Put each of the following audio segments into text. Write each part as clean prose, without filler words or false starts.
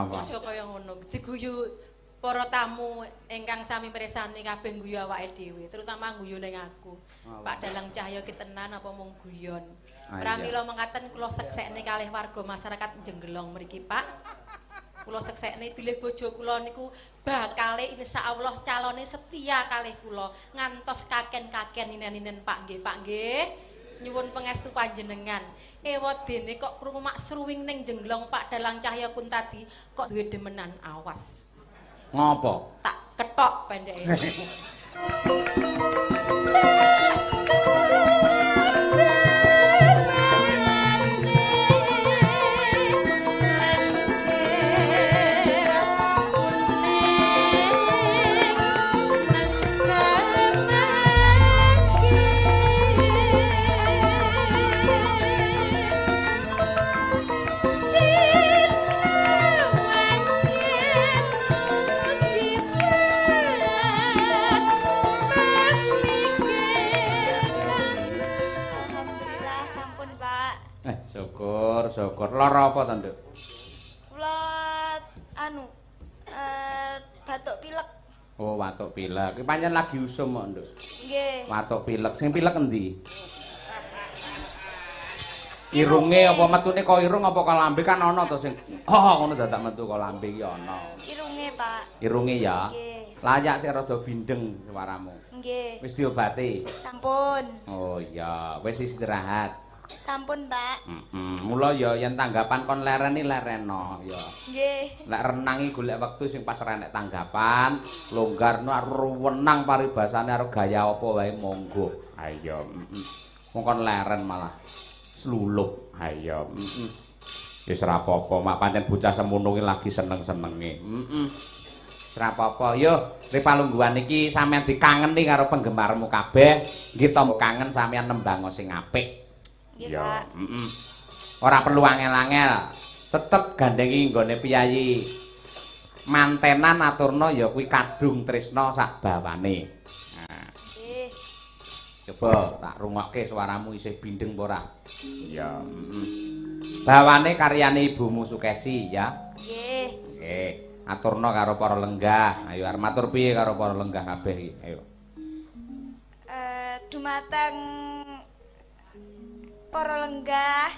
Napa? Aja kaya ngono. Diguyu para tamu ingkang sami mirsani kabeh guyu awake dhewe, terutama guyu ning aku. Pak Dalang Cahya ki tenan apa mung guyon. Pramila mengkaten kula seksekne kalih warga masyarakat Jenggelong mriki, Pak. Kula seksekne bilih bojo kula niku bakale insyaallah calone setia kalih kula ngantos kaken-kaken inen-inen Pak nggih, Pak nggih. Nyuwun pangestu panjenengan. Ewadene kok krungu mak sruwing ning Jenggelong Pak Dalang Cahya kun tadi kok duwe demenan awas. Ngopo? Tak ketok pendeke. Syukur. Lara apa to, Nduk? Kula batuk pilek. Oh, watuk pilek. Iki pancen lagi usum kok, Nduk. Nggih. Watuk pilek. Sing pilek endi? Irunge apa metune kok irung apa kok lambe kan ana to sing ngono dadak metu kok lambe iki ana. Irunge, Pak. Irunge ya. Nggih. Layak sik rada bindeng suaramu. Nggih. Wis diobati? Sampun. Oh iya, wis istirahat. Sampun, Pak. Mula ya yen tanggapan kon lereni lereno ya. Nggih. Lek renangi golek wektu sing pas renek tanggapan, longgarno ruwenang paribasane karo gaya apa wae monggo. Ayo, Wong kon leren malah slulup. Ayo, Wis ora apa-apa, mak pancen bocah semono ki lagi seneng-senenge. Ora apa-apa. Yo, ripalungguhan iki sampean dikangeni karo penggemarmu kabeh. Nggih to kangen sampean nembang sing apik. Nggih, Ya, Pak. Ora perlu angel-angel. Tetep gandengi nggone piyayi. Mantenan aturna ya kuwi kadung tresna sak bawane. Nah, Nggih. coba tak rungokke suaramu isih bindeng apa ora? Ya, Bawane karyane ibumu Sukesi ya. Nggih. Nggih, aturna karo para lenggah. Ayo arep matur piye karo para lenggah kabeh iki? Ayo. Dumateng para lenggah.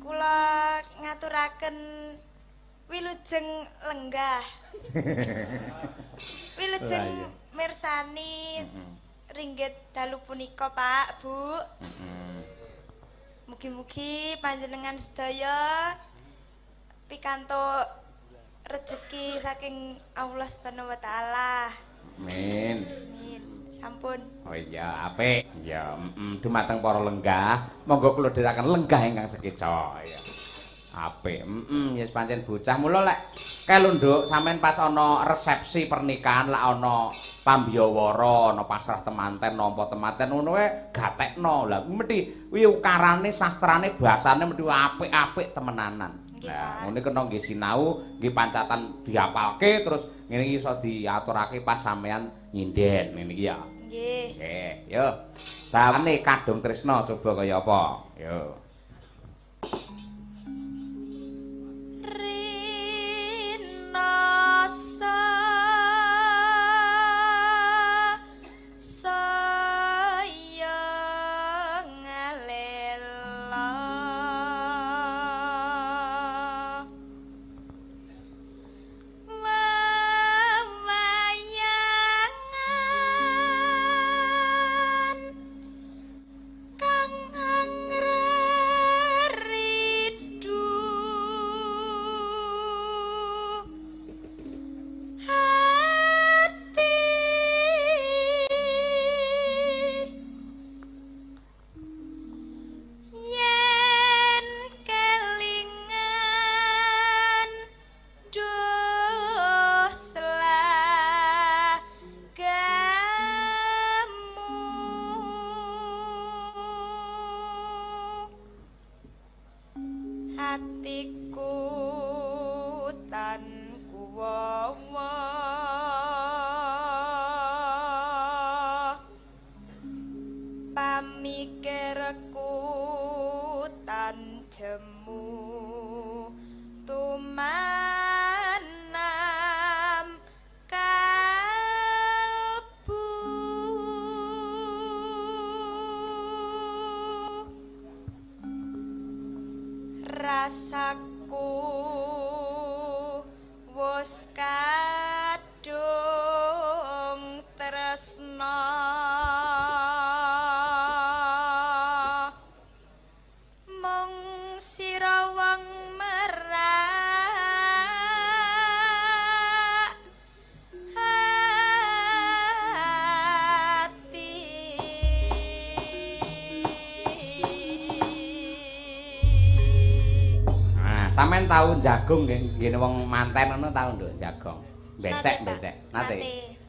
Kula ngaturaken wilujeng lenggah. Wilujeng mirsani ringgit dalu punika, Pak, Bu. Mugi-mugi panjenengan sedaya pikantuk rejeki saking Allah Subhanahu wa taala. Amin. Amin. Sampun. Oh iya, apik. Ya, dumateng para lenggah, monggo kula dherekaken lenggah ingkang sekeca. Ya. Apik. Yes pancen bocah. Mula lek kelu Nduk sampean pas ana resepsi pernikahan lek ana pambiyawara, ana pasrah temanten, nampa temanten ngono wae gatekno. Lah mesti kuwi ukarane, sastrane, basane mesti apik-apik temenanan. Nah, ngene kena nggih sinau, nggih pancatan dihafalke terus ngene iki iso diaturake pas sampean nyinden ngene iki ya. Nggih. Nggih, yo. Bawane kadung tresna coba kaya apa? Yo. Rinasa sayang lela wawayangan kang anggrek rasaku wis kadung tresna mung sira wong merak ati Sampeyan tau jagung nggih wong manten ngono tau nduk jagung. Becek. Nate.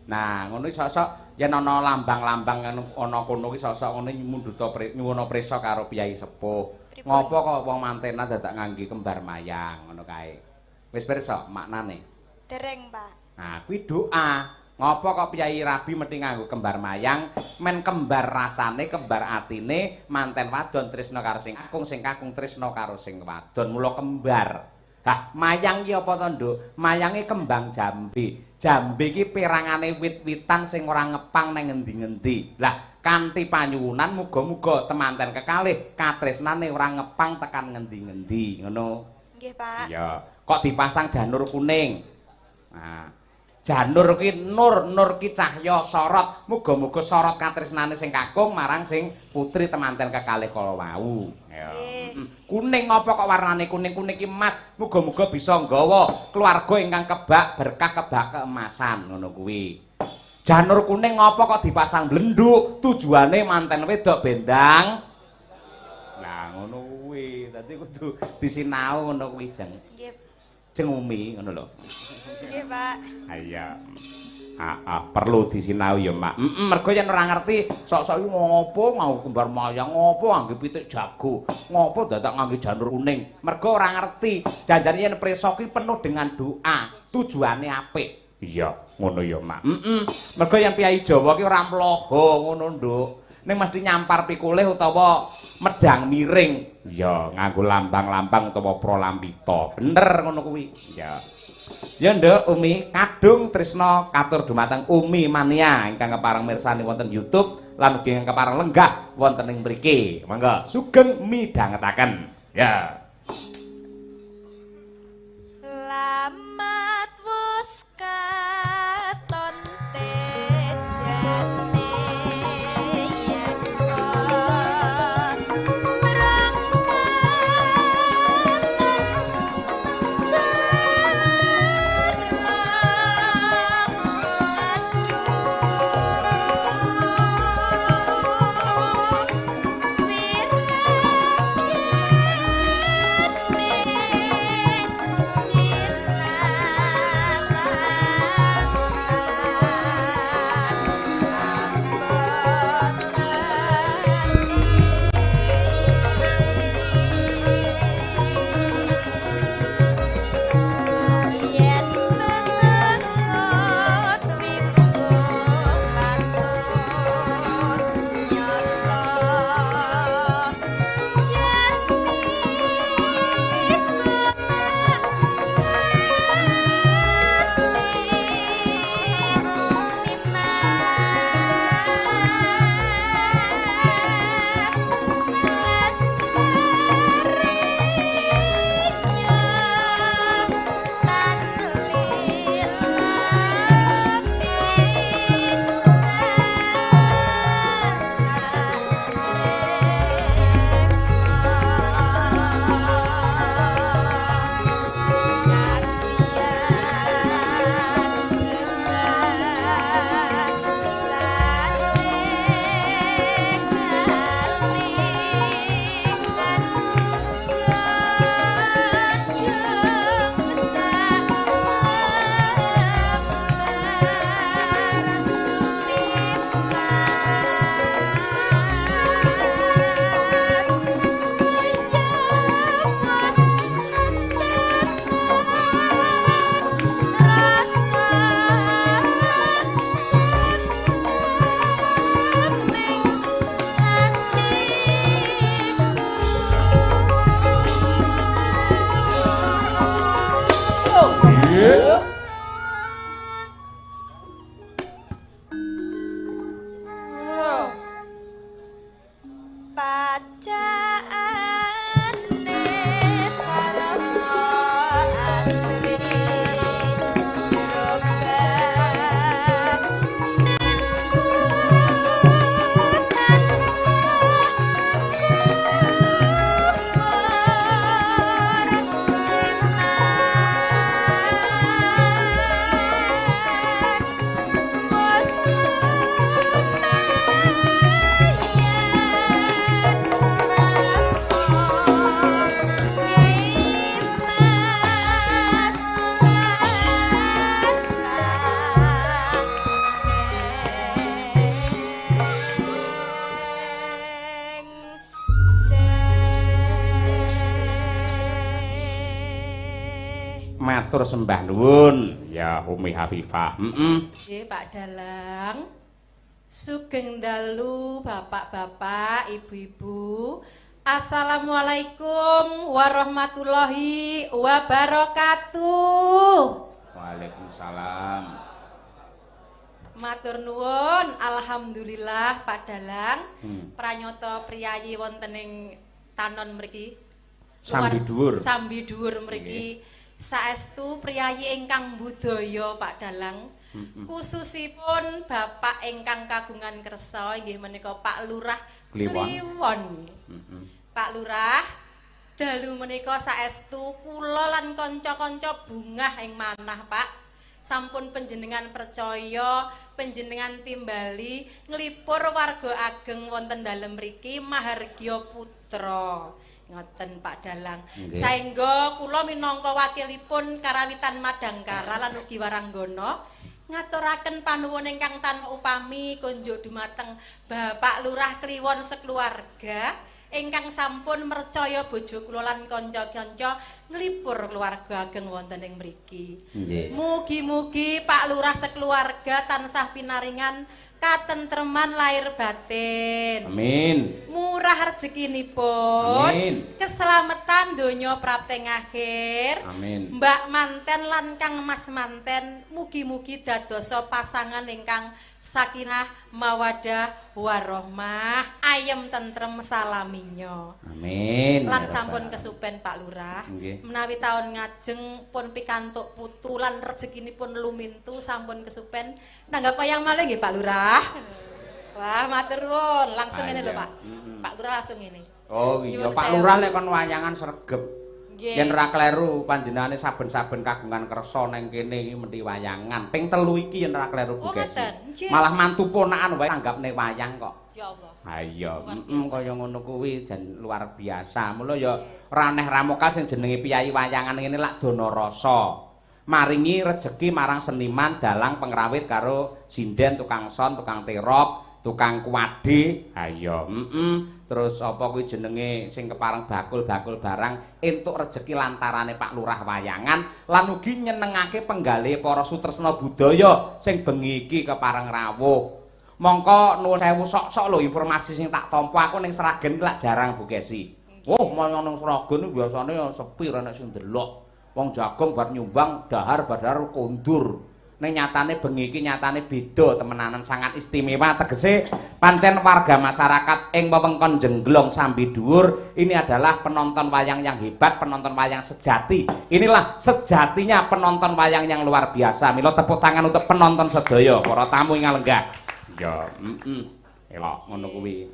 Nah, ngono sosok yen ana lambang-lambang ana kono ki sosok ngono munduta nyuwuna prisa karo piyai sepuh. Ngopo kok wong mantenan dadak ngangge kembar mayang ngono kae. Wis pirsa maknane? Dereng, Pak. Nah, kuwi doa. Ngopo kok piyai rabi mesti nganggo kembar mayang, men kembar rasane, kembar atine, manten wadon tresna karo sing kakung tresna karo sing wadon, mula kembar. Hah, mayang ki apa to, Nduk? Mayange kembang jambe. Jambe ki perangane wit-witan sing ora ngepang nang ngendi-ngendi. Lah, kanthi panyuwunan muga-muga temanten kekalih katresnane ora ngepang tekan ngendi-ngendi, ngono. Nggih, Pak. Iya, kok dipasang janur kuning. Nah, janur ki nur ki cahya sorot, muga-muga sorot katresnane sing kakung marang sing putri temanten kekalih kala wau. Ya. Kuning apa kok warnane kuning-kuning ki emas, muga-muga bisa nggawa keluarga ingkang kebak berkah kebak keemasan ngono kuwi. Janur kuning apa kok dipasang blenduk, tujuane manten wedok bendang. Lah ngono kuwi, dadi kudu disinau ngono kuwi jeng. Nggih. Jeng umi ngono lho. Nggih, Pak. Iya. Perlu disinau ya, Mak. Mergo yen ora ngerti, sok-sok ngopo mau kembar mayang, ngopo ngangge pitik jago, ngopo dadak ngangge janur kuning. Mergo ora ngerti. Janjane yen prisa ki penuh dengan doa, tujuane apik. Iya, ngono ya, Mak. Mergo yen piyai Jawa ki ora mloho ngono, Nduk. Ning mesti nyampar pikulih utawa medang miring. Iya, nganggo lambang-lambang utawa pralampita. Bener ngono kuwi. Iya. Ya Nduk, Umi kadung tresna katur dumateng Umi Mania ingkang kepareng mirsani wonten YouTube lan ugi ingkang kepareng lenggah wonten ing mriki. Monggo sugeng midhangetaken. Ya. Lamat wis katon tejane yen matur sembah nuwun ya Umi Hafifah. Nggih Pak Dalang. Sugeng dalu bapak-bapak, ibu-ibu. Assalamualaikum warahmatullahi wabarakatuh. Waalaikumsalam. Matur nuwun, alhamdulillah Pak Dalang. Pranyata priyayi wonten ing tanon mriki. Sambi dhuwur. Sambi dhuwur mriki. Saestu priyayi ingkang budaya Pak Dalang. Khususipun bapak ingkang kagungan kersa inggih menika Pak Lurah Kliwon. Pak Lurah, dalu menika saestu kula lan kanca-kanca bungah ing manah, Pak. Sampun panjenengan percaya, panjenengan timbali nglipur warga ageng wonten dalem mriki Mahargya Putra. Ngoten Pak Dalang. Saengga kula minangka wakilipun Karawitan Madangkara lan ugi Waranggana ngaturaken panuwun ingkang tan upami kunjuk dumateng Bapak Lurah Kliwon sekeluarga ingkang sampun mercaya bojo kula lan kanca-kanca nglipur keluarga ageng wonten ing mriki. Mugi-mugi Pak Lurah sekeluarga tansah pinaringan katentreman lahir batin. Amin. Murah rezekinipun. Amin. Keselamatan donya prapteng akhir. Amin. Mbak manten lan Kang Mas manten mugi-mugi dadosa pasangan ingkang sakinah mawadah warahmah ayem tentrem salaminya. Amin. Lan sampun kesupen Pak Lurah. Menawi taun ngajeng pun pikantuk putu lan rezekinipun lumintu sampun kesupen nanggap wayang malih nggih Pak Lurah. Wah, matur nuwun. Langsung ngene lho Pak. Pak Lurah langsung ngene. Oh iya, Pak Lurah lek kon wayangan sregep. Yen ora kleru panjenengane saben-saben kagungan kersa ning kene iki menti wayangan. Ping 3 iki yen ora kleru Bu Gesi. Malah mantu ponakan wae tanggapne wayang kok. Ya Allah. Ha iya, kaya ngono kuwi jan luar biasa. Mula ya ora aneh ramoka sing jenenge piyayi wayangan ngene lak dana rasa. Maringi rejeki marang seniman dalang pengrawit karo sinden tukang son, tukang terop, tukang kuwade. Ha iya, terus apa kuwi jenenge sing kepareng bakul-bakul barang entuk rejeki lantarane Pak Lurah wayangan lan ugi nyenengake penggalih para sutresna budaya sing bengi iki kepareng rawuh. Mongko nuwun sewu sok-sok lho informasi sing tak tampa aku ning Sragen lak jarang Bu Gesi. Oh, menawa ning Sragen biasane sepi ora nek sing ndelok. Wong jagung bar nyumbang dahar-badhar kondur. Ning nyatane bengi iki nyatane beda temenanan sangat istimewa tegese pancen warga masyarakat ing wewengkon Jenglong Sambi Dhuwur ini adalah penonton wayang yang hebat, penonton wayang sejati. Inilah sejatinya penonton wayang yang luar biasa. Mila tepuk tangan untuk penonton sedaya, para tamu ingkang lenggah. Ya, elok ngono kuwi.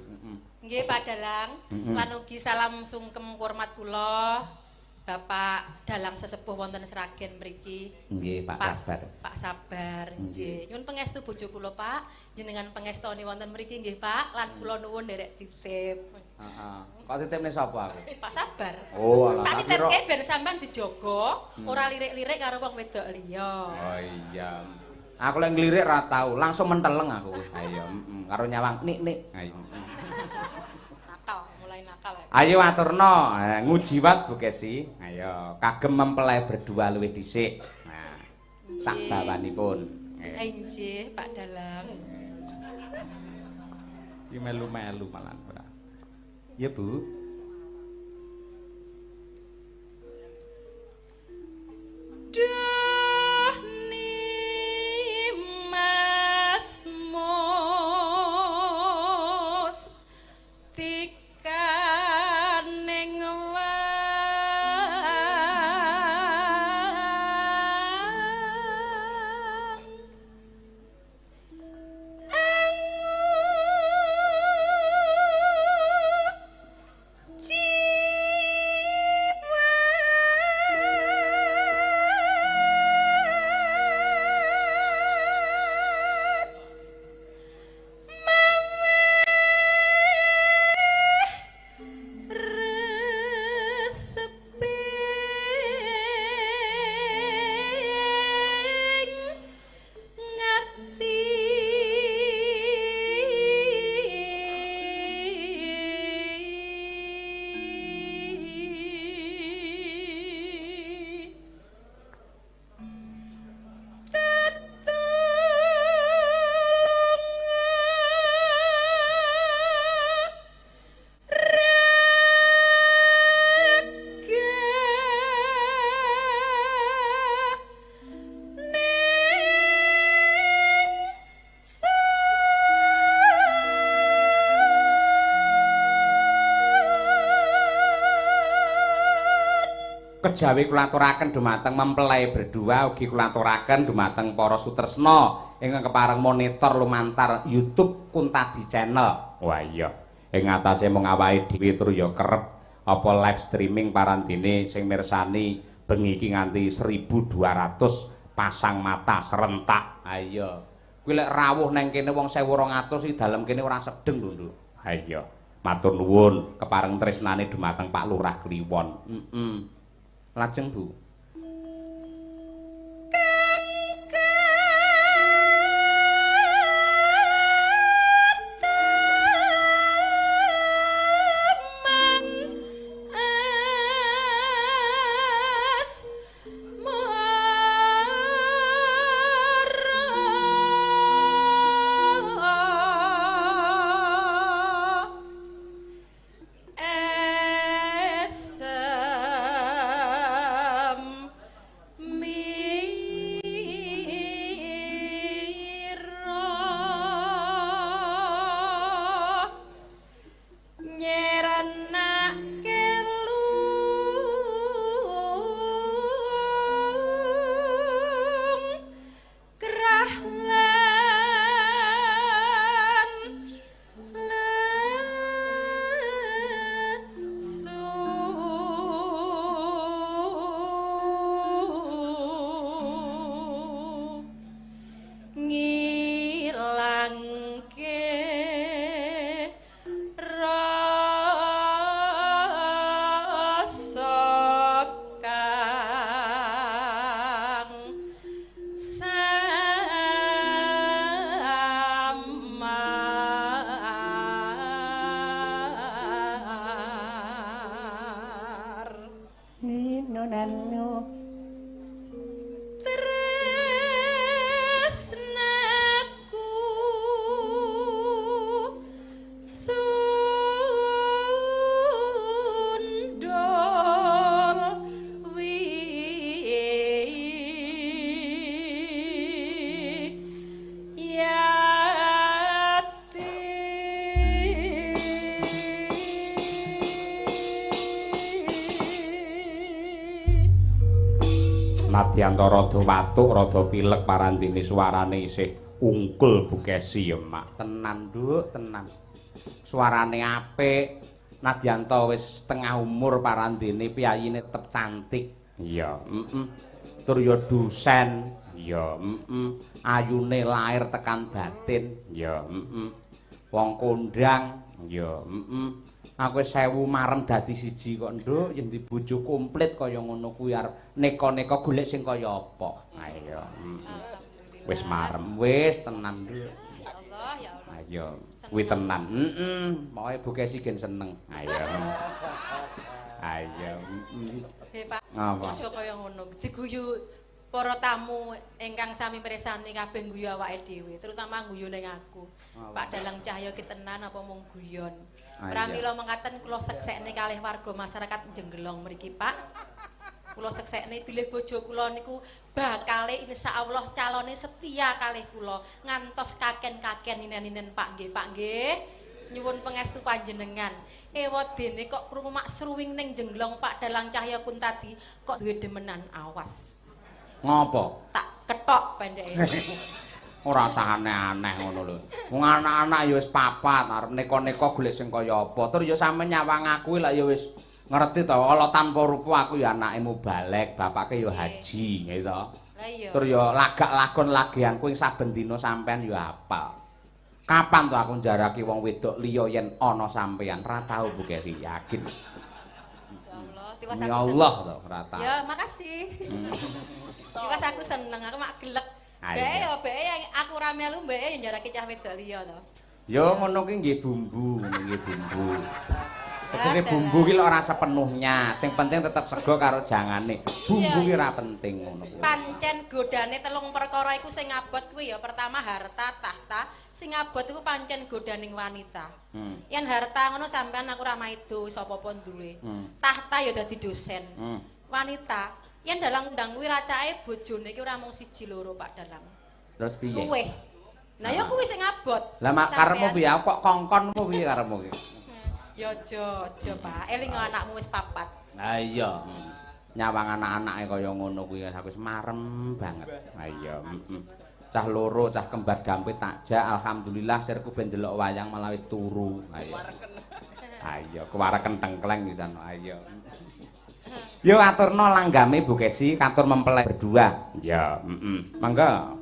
Nggih Pak Dalang, lan ugi salam sungkem hormat kula Bapak Dalang sesepuh wonten Sragen mriki. Nggih, Pak Sabar. Pak Sabar, nggih. Nyuwun pangestu bojo kula, Pak. Jenengan pangestoni wonten mriki nggih, Pak. Lan kula nuwun nderek titip. Heeh. Kok titipne sapa aku? Pak Sabar. Oh, alah tak tak kira. titipke ben sampean dijaga, ora lirik-lirik karo wong wedok liya. Oh iya. Aku lek nglirik ora tau, langsung menteleng aku. Ayo, karo nyawang nik. Ayo. Nakal, mulai nakal. Ayo aturno, ngujiwat Bu Kesi. Ayo, kagem mempelai berdua luwih dhisik. Nah, sak bawanipun. Nggih, Pak Dalang. Iki melu-melu malan ora. Ya, Bu. Duh Mas Mus tikaning kejawi kula aturaken dumateng mempelai berdua ugi kula aturaken dumateng para sutresna ingkang kepareng monitor lumantar YouTube Kuntadi Channel. Wah iya, ing atase mung awake dhewe tur ya kerep apa live streaming parantine sing mirsani bengi iki nganti 1200 pasang mata serentak. Ha iya. Kuwi lek rawuh nang kene wong 1200 iki dalem kene ora sedeng lho, Nduk. Ha iya. Matur nuwun kepareng tresnane dumateng Pak Lurah Kliwon. Lajeng Bu. Nadyanto rada watuk rada pilek parantine suarane isih ungkul Bukesi ya Mak. Tenan Nduk, tenan. Suarane apik. Nadyanto wis setengah umur parantine piyayine tetep cantik. Iya, Tur ya dusen. Ya, Ayune lahir tekan batin. Ya, Wong kondang. Ya, Aku wis 1000 marem dadi siji kok Nduk, yen di bojo komplit kaya ngono kuwi arep neka-neka golek sing kaya apa. Ayo. Wis marem, wis tenan Nduk. Ya Allah, ya Allah. Ayo, kuwi tenan. Pokoke Bukesi gen seneng. Ayo. Ayo. Pak. Apa? Aja kaya ngono. Diguyu para tamu ingkang sami mirsani kabeh guyu awake dhewe, terutama guyu ning aku. Pak Dalang Cahya ki tenan apa mung guyon. Pramila mengkaten kula seksekne kalih warga masyarakat Jenggelong mriki, Pak. Kula seksekne bilih bojo kula niku bakale insyaallah calone setia kalih kula ngantos kaken-kaken inen-inen Pak nggih, Pak nggih. Nyuwun pangestu panjenengan. Ewadene kok krungu mak sruwing ning Jenggelong Pak Dalang Cahya Kuntadi kok duwe demenan awas. Ngopo? Tak ketok pendeke. Ora usah aneh-aneh ngono lho. Wong anak-anak ya wis papat arep neka-neka golek sing kaya apa. Tur ya sampe nyawang aku lak ya wis ngerti to, ala tanpa rupa aku ya anake mubalek, bapake ya haji, gitu. Lah iya. Tur ya lagak lakon lagianku ing saben dina sampean ya hafal. Kapan to aku njaraki wong wedok liya yen ana sampean? Ra tau Bukesi, yakin. Tiwas Ya aku Allah to, ora tau. Ya, makasih. Tiwas aku seneng, aku mak gelek. Ayo. Beke yang aku ra melu mbeke ya njarake cah wedok liya to. Ya ngono kuwi nggih bumbu, ngono nggih bumbu. Tegese bumbu ki ora sepenuhnya, sing penting tetep sego karo jangane. Bumbu ki ora penting ngono kuwi. Pancen godane telung perkara iku sing abot kuwi ya pertama harta, tahta, sing abot iku pancen godaning wanita. Yen harta ngono sampean aku ra maido sapa apa duwe. Tahta ya dadi dosen. Wanita yen dalang undang kuwi racake bojone iki ora mung siji loro Pak Dalang. Terus piye? Luweh. Nah ya kuwi sing abot. Lah mak karepmu piye? Kok kongkon apa piye karepmu ki? Ya aja Pak. Eling anakmu wis papat. Lah iya. nyawang anak-anake kaya ngono kuwi aku wis marem banget. Ha iya, Cah loro, cah kembar dampit takjak alhamdulillah sirku ben delok wayang malah wis turu. Ha iya. Ha iya, kewareken tengkleng pisan. Ha iya. Yo aturno langgame Bu Kesi, katur mempelai berdua. Ya, Mangga.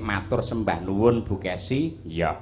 Matur sembah nuwun Bu Kesi. Ya.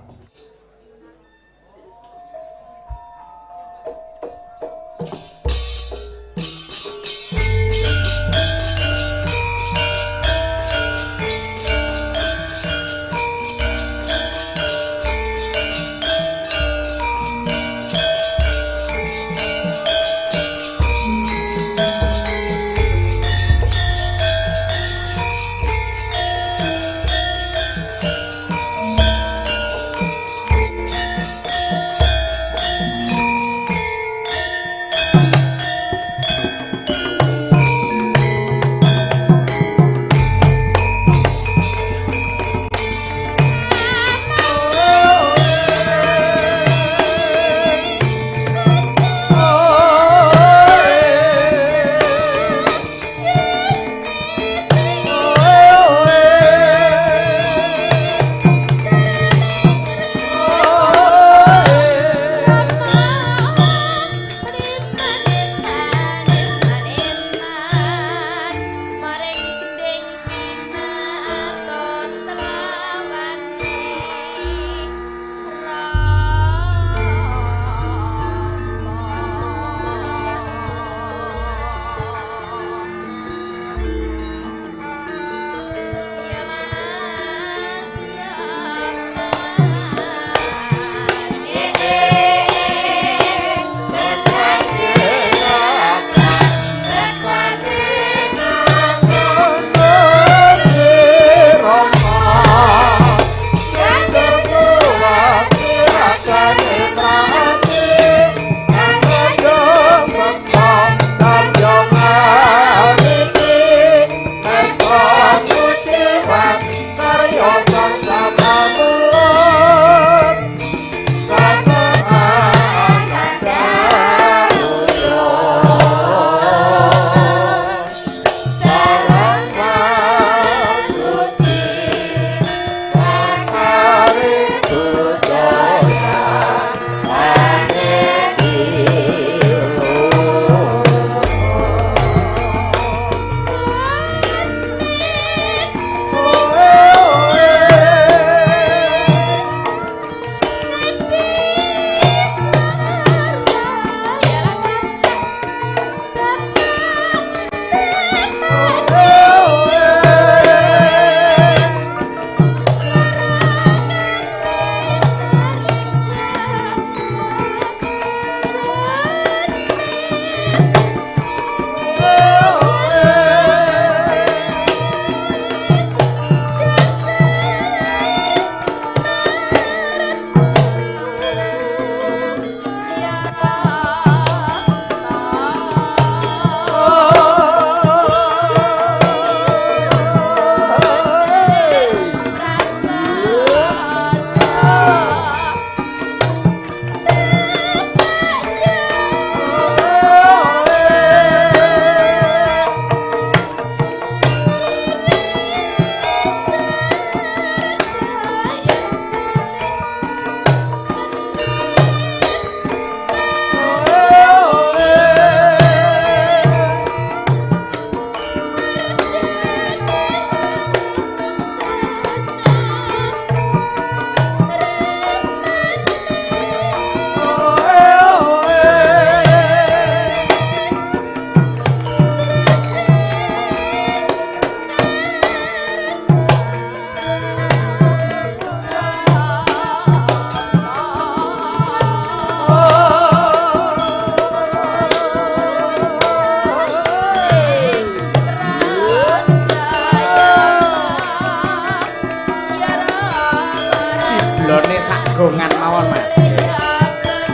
jagongan mawon Mas.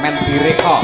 Men direka.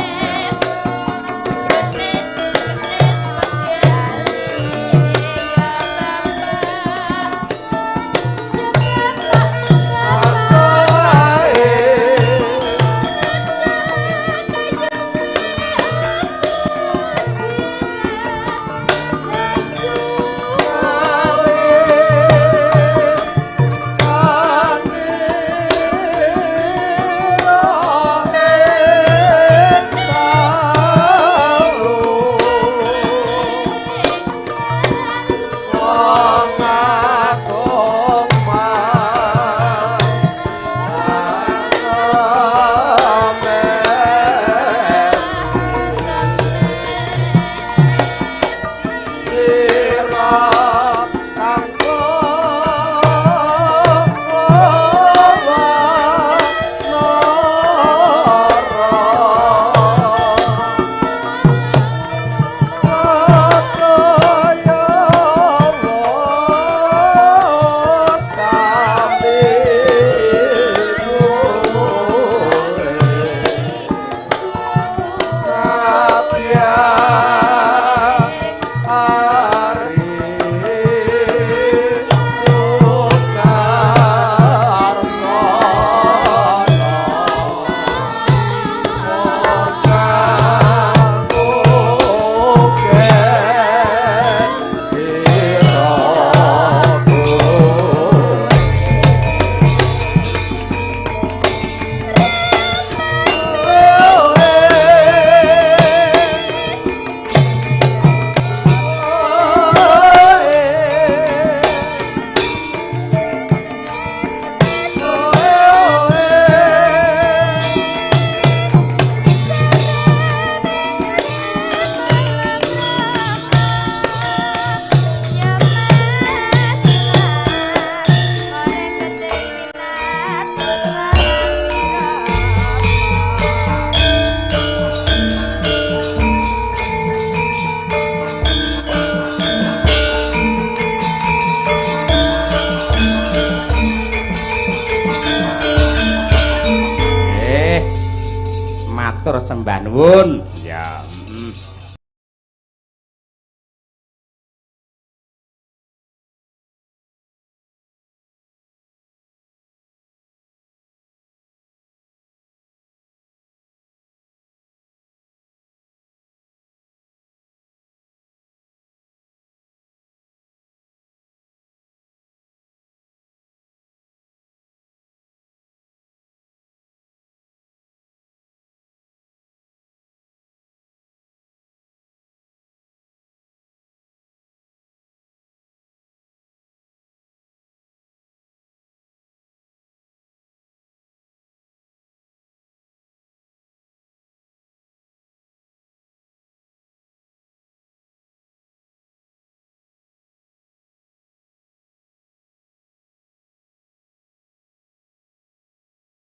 Matur sembah nuwun. Ya.